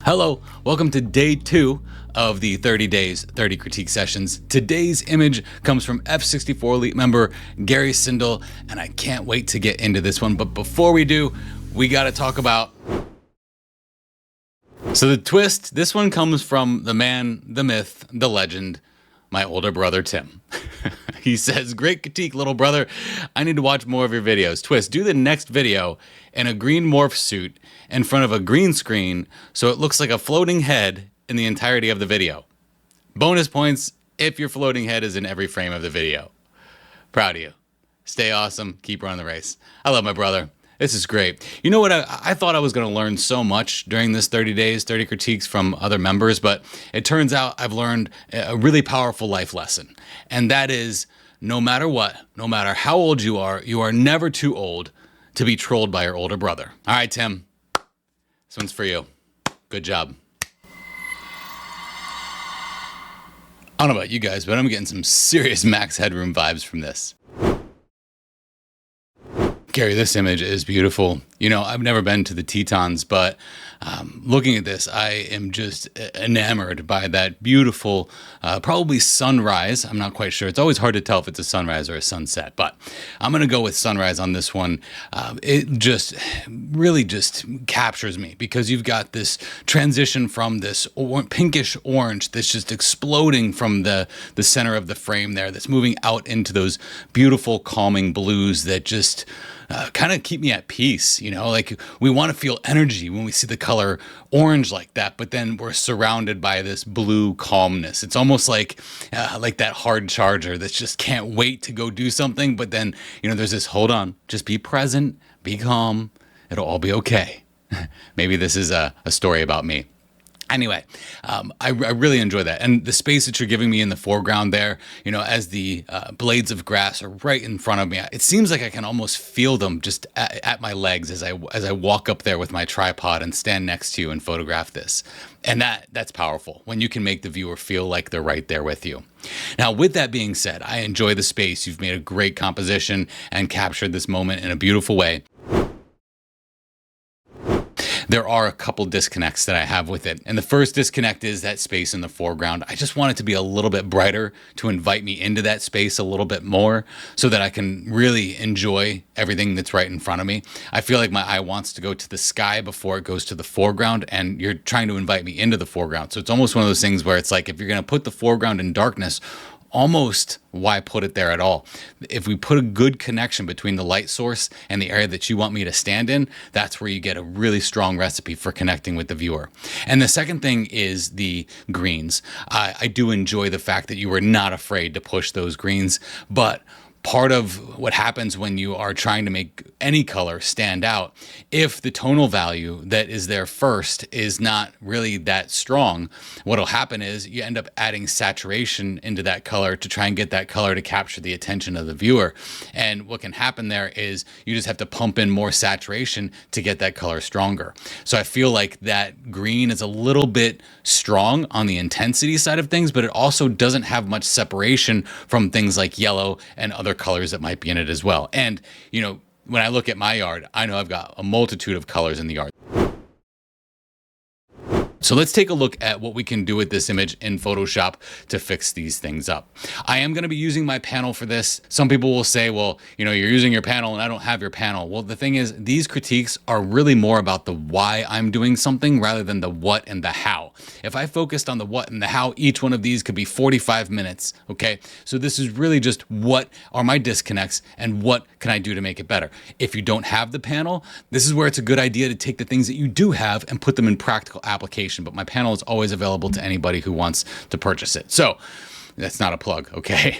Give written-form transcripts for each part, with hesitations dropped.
Hello, welcome to day 2 of the 30 days, 30 critique sessions. Today's image comes from F64 Elite member Gary Sindell, and I can't wait to get into this one. But before we do, we got to talk about... So the twist, this one comes from the man, the myth, the legend, my older brother, Tim. He says, "Great critique, little brother. I need to watch more of your videos. Twist, do the next video in a green morph suit in front of a green screen so it looks like a floating head in the entirety of the video. Bonus points if your floating head is in every frame of the video. Proud of you. Stay awesome. Keep running the race." I love my brother. This is great. You know what? I thought I was going to learn so much during this 30 days, 30 critiques from other members, but it turns out I've learned a really powerful life lesson. And that is, no matter what, no matter how old you are never too old to be trolled by your older brother. All right, Tim, this one's for you. Good job. I don't know about you guys, but I'm getting some serious Max Headroom vibes from this. Gary, this image is beautiful. You know, I've never been to the Tetons, but looking at this, I am just enamored by that beautiful, probably sunrise. I'm not quite sure. It's always hard to tell if it's a sunrise or a sunset, but I'm going to go with sunrise on this one. It just really just captures me because you've got this transition from this pinkish orange that's just exploding from the center of the frame there, that's moving out into those beautiful, calming blues that just kind of keep me at peace. You know, like we want to feel energy when we see the color orange like that, but then we're surrounded by this blue calmness. It's almost like that hard charger that just can't wait to go do something. But then, you know, there's this, hold on, just be present, be calm. It'll all be okay. Maybe this is a story about me. Anyway, I really enjoy that. And the space that you're giving me in the foreground there, you know, as the blades of grass are right in front of me, it seems like I can almost feel them just at my legs as I walk up there with my tripod and stand next to you and photograph this. And that's powerful when you can make the viewer feel like they're right there with you. Now, with that being said, I enjoy the space. You've made a great composition and captured this moment in a beautiful way. There are a couple disconnects that I have with it. And the first disconnect is that space in the foreground. I just want it to be a little bit brighter to invite me into that space a little bit more so that I can really enjoy everything that's right in front of me. I feel like my eye wants to go to the sky before it goes to the foreground, and you're trying to invite me into the foreground. So it's almost one of those things where it's like, if you're going to put the foreground in darkness, almost why put it there at all? If we put a good connection between the light source and the area that you want me to stand in, that's where you get a really strong recipe for connecting with the viewer. And the second thing is the greens. I do enjoy the fact that you were not afraid to push those greens, but part of what happens when you are trying to make any color stand out, if the tonal value that is there first is not really that strong, what'll happen is you end up adding saturation into that color to try and get that color to capture the attention of the viewer. And what can happen there is you just have to pump in more saturation to get that color stronger. So I feel like that green is a little bit strong on the intensity side of things, but it also doesn't have much separation from things like yellow and other colors that might be in it as well. And, you know, when I look at my yard, I know I've got a multitude of colors in the yard. So let's take a look at what we can do with this image in Photoshop to fix these things up. I am going to be using my panel for this. Some people will say, well, you know, you're using your panel and I don't have your panel. Well, the thing is, these critiques are really more about the why I'm doing something rather than the what and the how. If I focused on the what and the how, each one of these could be 45 minutes, okay? So this is really just what are my disconnects and what can I do to make it better. If you don't have the panel, this is where it's a good idea to take the things that you do have and put them in practical application. But my panel is always available to anybody who wants to purchase it. So that's not a plug, okay?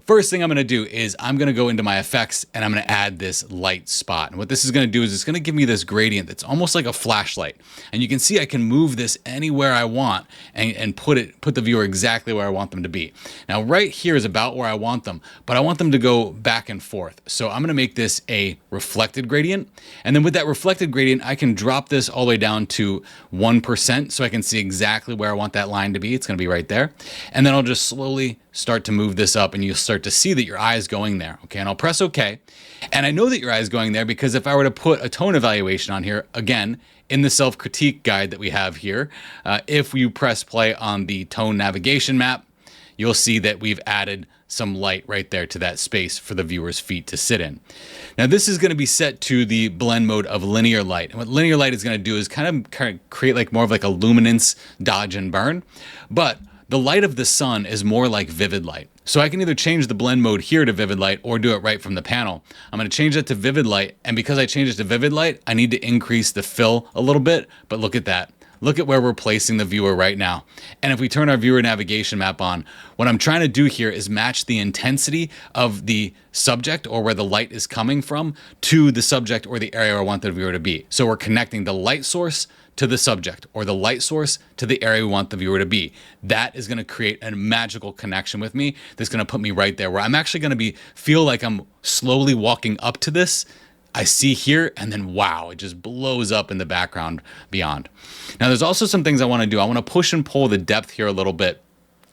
First thing I'm gonna do is I'm gonna go into my effects and I'm gonna add this light spot. And what this is gonna do is it's gonna give me this gradient that's almost like a flashlight. And you can see I can move this anywhere I want and put the viewer exactly where I want them to be. Now right here is about where I want them, but I want them to go back and forth. So I'm gonna make this a reflected gradient. And then with that reflected gradient, I can drop this all the way down to 1% so I can see exactly where I want that line to be. It's gonna be right there. And then I'll just slowly start to move this up and you'll start to see that your eye is going there. Okay, and I'll press OK. And I know that your eye is going there because if I were to put a tone evaluation on here, again, in the self-critique guide that we have here, if you press play on the tone navigation map, you'll see that we've added some light right there to that space for the viewer's feet to sit in. Now this is going to be set to the blend mode of linear light. And what linear light is going to do is kind of create like more of like a luminance, dodge and burn. But the light of the sun is more like vivid light. So I can either change the blend mode here to vivid light or do it right from the panel. I'm going to change that to vivid light. And because I changed it to vivid light, I need to increase the fill a little bit. But look at that. Look at where we're placing the viewer right now. And if we turn our viewer navigation map on, what I'm trying to do here is match the intensity of the subject or where the light is coming from to the subject or the area I want the viewer to be. So we're connecting the light source to the subject or the light source to the area we want the viewer to be. That is going to create a magical connection with me that's going to put me right there where I'm actually going to feel like I'm slowly walking up to this. I see here, and then wow, it just blows up in the background beyond. Now there's also some things I want to do. I want to push and pull the depth here a little bit.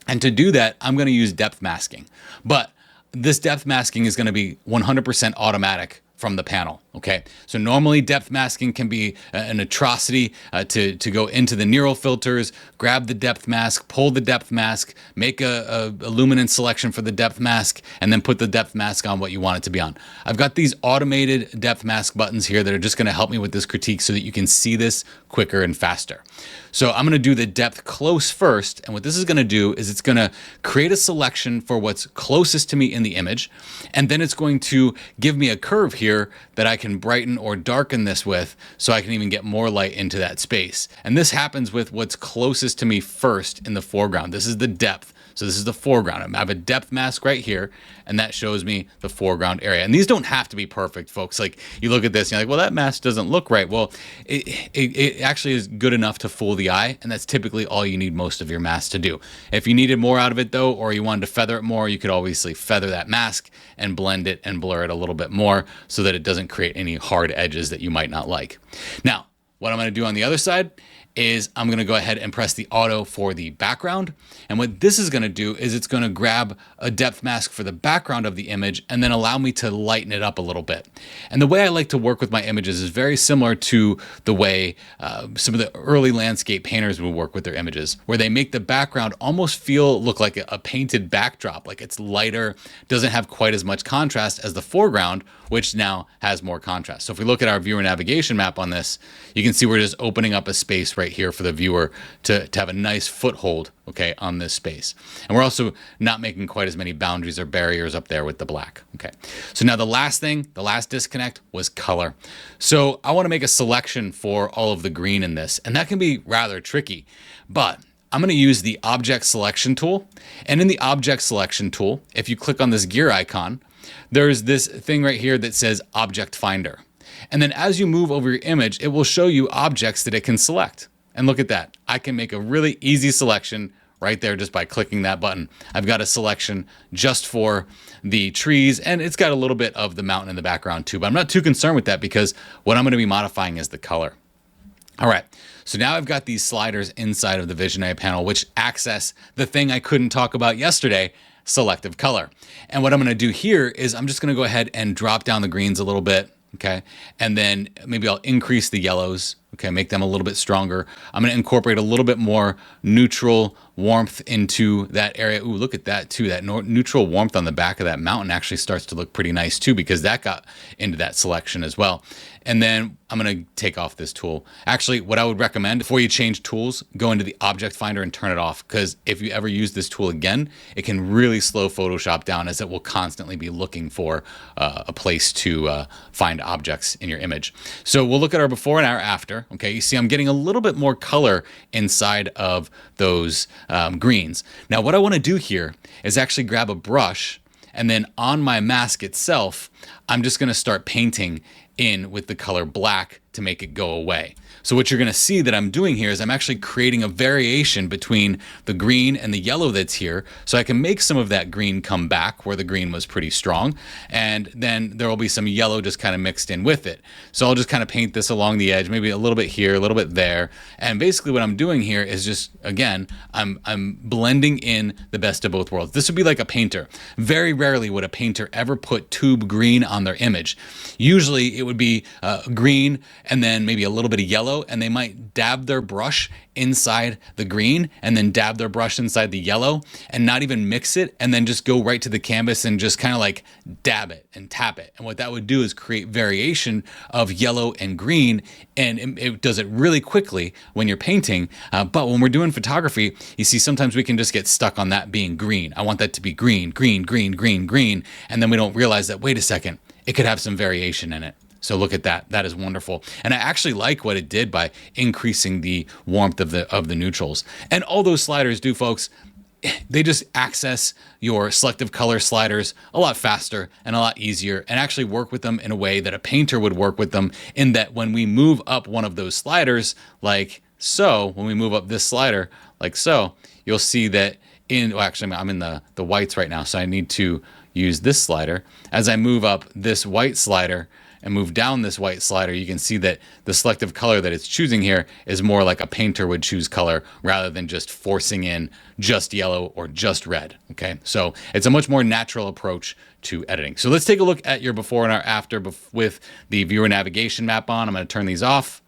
And to do that, I'm going to use depth masking. But this depth masking is going to be 100% automatic from the panel. Okay, so normally depth masking can be an atrocity to go into the neural filters, grab the depth mask, pull the depth mask, make a luminance selection for the depth mask, and then put the depth mask on what you want it to be on. I've got these automated depth mask buttons here that are just going to help me with this critique so that you can see this quicker and faster. So I'm going to do the depth close first, and what this is going to do is it's going to create a selection for what's closest to me in the image, and then it's going to give me a curve here that I can brighten or darken this with so I can even get more light into that space. And this happens with what's closest to me first in the foreground. This is the depth. So this is the foreground. I have a depth mask right here, and that shows me the foreground area. And these don't have to be perfect, folks. Like you look at this, and you're like, well, that mask doesn't look right. Well, it actually is good enough to fool the eye, and that's typically all you need most of your masks to do. If you needed more out of it though, or you wanted to feather it more, you could obviously feather that mask and blend it and blur it a little bit more so that it doesn't create any hard edges that you might not like. Now, what I'm going to do on the other side is I'm going to go ahead and press the auto for the background. And what this is going to do is it's going to grab a depth mask for the background of the image and then allow me to lighten it up a little bit. And the way I like to work with my images is very similar to the way some of the early landscape painters would work with their images, where they make the background almost look like a painted backdrop, like it's lighter, doesn't have quite as much contrast as the foreground, which now has more contrast. So if we look at our viewer navigation map on this, you can see we're just opening up a space right here for the viewer to have a nice foothold, okay, on this space. And we're also not making quite as many boundaries or barriers up there with the black, okay. So now the last disconnect was color. So I want to make a selection for all of the green in this, and that can be rather tricky, but I'm going to use the object selection tool. And in the object selection tool, if you click on this gear icon, there's this thing right here that says Object Finder. And then as you move over your image, it will show you objects that it can select. And look at that. I can make a really easy selection right there just by clicking that button. I've got a selection just for the trees, and it's got a little bit of the mountain in the background too, but I'm not too concerned with that because what I'm going to be modifying is the color. All right, so now I've got these sliders inside of the Visionary panel, which access the thing I couldn't talk about yesterday, selective color. And what I'm going to do here is I'm just going to go ahead and drop down the greens a little bit, okay? And then maybe I'll increase the yellows, okay, make them a little bit stronger. I'm going to incorporate a little bit more neutral warmth into that area. Ooh, look at that too. That neutral warmth on the back of that mountain actually starts to look pretty nice too, because that got into that selection as well. And then I'm going to take off this tool. Actually, what I would recommend before you change tools, go into the object finder and turn it off, because if you ever use this tool again, it can really slow Photoshop down, as it will constantly be looking for a place to find objects in your image. So we'll look at our before and our after. Okay, you see I'm getting a little bit more color inside of those greens. Now what I want to do here is actually grab a brush, and then on my mask itself, I'm just going to start painting in with the color black to make it go away. So what you're going to see that I'm doing here is I'm actually creating a variation between the green and the yellow that's here, so I can make some of that green come back where the green was pretty strong, and then there will be some yellow just kind of mixed in with it. So I'll just kind of paint this along the edge, maybe a little bit here, a little bit there, and basically what I'm doing here is just, again, I'm blending in the best of both worlds. This would be like a painter. Very rarely would a painter ever put tube green on their image. Usually it it would be green and then maybe a little bit of yellow, and they might dab their brush inside the green and then dab their brush inside the yellow and not even mix it, and then just go right to the canvas and just kind of like dab it and tap it. And what that would do is create variation of yellow and green, and it does it really quickly when you're painting. But when we're doing photography, you see sometimes we can just get stuck on that being green. I want that to be green, green, green, green, green, and then we don't realize that, wait a second, it could have some variation in it. So look at that. That is wonderful. And I actually like what it did by increasing the warmth of the neutrals. And all those sliders do, folks, they just access your selective color sliders a lot faster and a lot easier, and actually work with them in a way that a painter would work with them, in that when we move up one of those sliders, like so, when we move up this slider, like so, you'll see that actually I'm in the whites right now, so I need to use this slider. As I move up this white slider and move down this white slider, you can see that the selective color that it's choosing here is more like a painter would choose color, rather than just forcing in just yellow or just red. Okay, so it's a much more natural approach to editing. So let's take a look at your before and our after with the viewer navigation map on. I'm going to turn these off,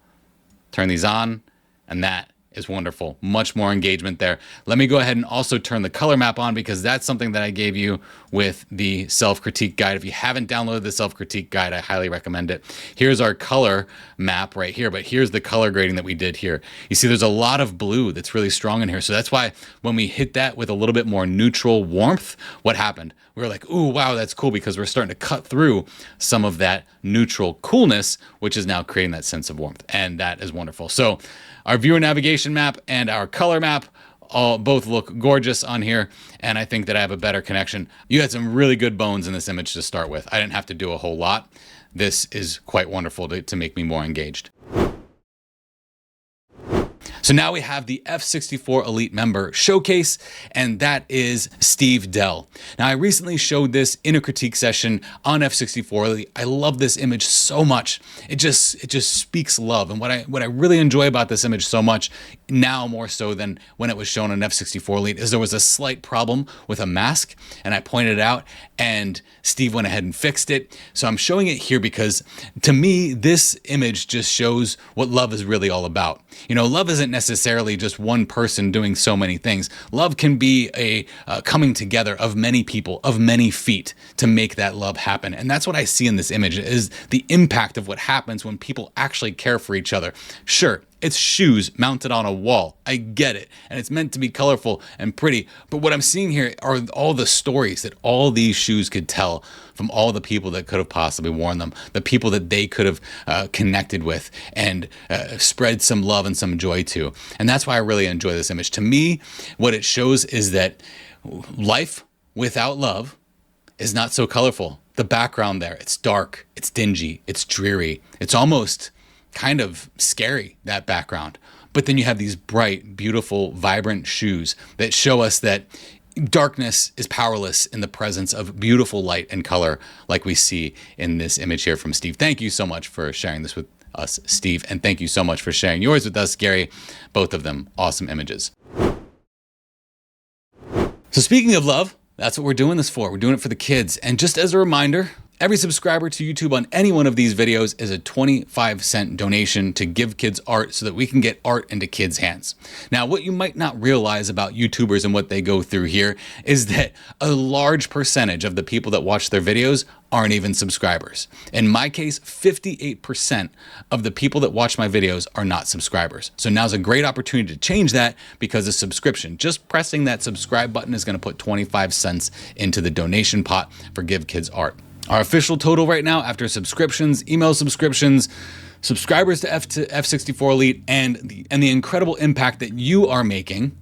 turn these on, and that is wonderful. Much more engagement there. Let me go ahead and also turn the color map on, because that's something that I gave you with the self-critique guide. If you haven't downloaded the self-critique guide, I highly recommend it. Here's our color map right here, but here's the color grading that we did here. You see there's a lot of blue that's really strong in here. So that's why when we hit that with a little bit more neutral warmth, what happened? We were like, ooh, wow, that's cool, because we're starting to cut through some of that neutral coolness, which is now creating that sense of warmth. And that is wonderful. So our viewer navigation map and our color map both look gorgeous on here, and I think that I have a better connection. You had some really good bones in this image to start with. I didn't have to do a whole lot. This is quite wonderful to make me more engaged. So now we have the F64 Elite member showcase, and that is Steve Dell. Now I recently showed this in a critique session on F64 Elite. I love this image so much. It just speaks love. And what I really enjoy about this image so much, now more so than when it was shown on F64 Elite, is there was a slight problem with a mask, and I pointed it out, and Steve went ahead and fixed it. So I'm showing it here because, to me, this image just shows what love is really all about. You know, love isn't necessarily just one person doing so many things. Love can be a coming together of many people, of many feet, to make that love happen. And that's what I see in this image, is the impact of what happens when people actually care for each other. Sure, it's shoes mounted on a wall. I get it. And it's meant to be colorful and pretty. But what I'm seeing here are all the stories that all these shoes could tell from all the people that could have possibly worn them, the people that they could have connected with and spread some love and some joy to. And that's why I really enjoy this image. To me, what it shows is that life without love is not so colorful. The background there, it's dark, it's dingy, it's dreary, it's almost kind of scary, that background. But then you have these bright, beautiful, vibrant shoes that show us that darkness is powerless in the presence of beautiful light and color, like we see in this image here from Steve. Thank you so much for sharing this with us, Steve, and thank you so much for sharing yours with us, Gary. Both of them awesome images. So speaking of love, that's what we're doing this for. We're doing it for the kids. And just as a reminder, every subscriber to YouTube on any one of these videos is a 25-cent donation to Give Kids Art, so that we can get art into kids' hands. Now, what you might not realize about YouTubers and what they go through here is that a large percentage of the people that watch their videos aren't even subscribers. In my case, 58% of the people that watch my videos are not subscribers. So now's a great opportunity to change that, because of subscription. Just pressing that subscribe button is going to put 25 cents into the donation pot for Give Kids Art. Our official total right now, after subscriptions, email subscriptions, subscribers to F64 Elite, and the incredible impact that you are making,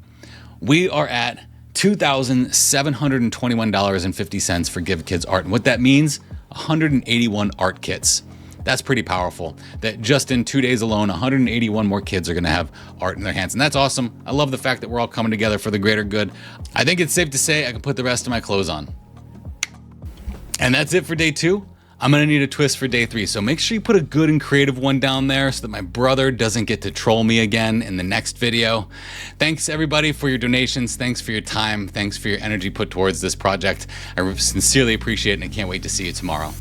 we are at $2,721.50 for Give Kids Art. And what that means, 181 art kits. That's pretty powerful. That just in 2 days alone, 181 more kids are going to have art in their hands. And that's awesome. I love the fact that we're all coming together for the greater good. I think it's safe to say I can put the rest of my clothes on. And that's it for day 2. I'm going to need a twist for day 3. So make sure you put a good and creative one down there so that my brother doesn't get to troll me again in the next video. Thanks everybody for your donations. Thanks for your time. Thanks for your energy put towards this project. I sincerely appreciate it, and I can't wait to see you tomorrow.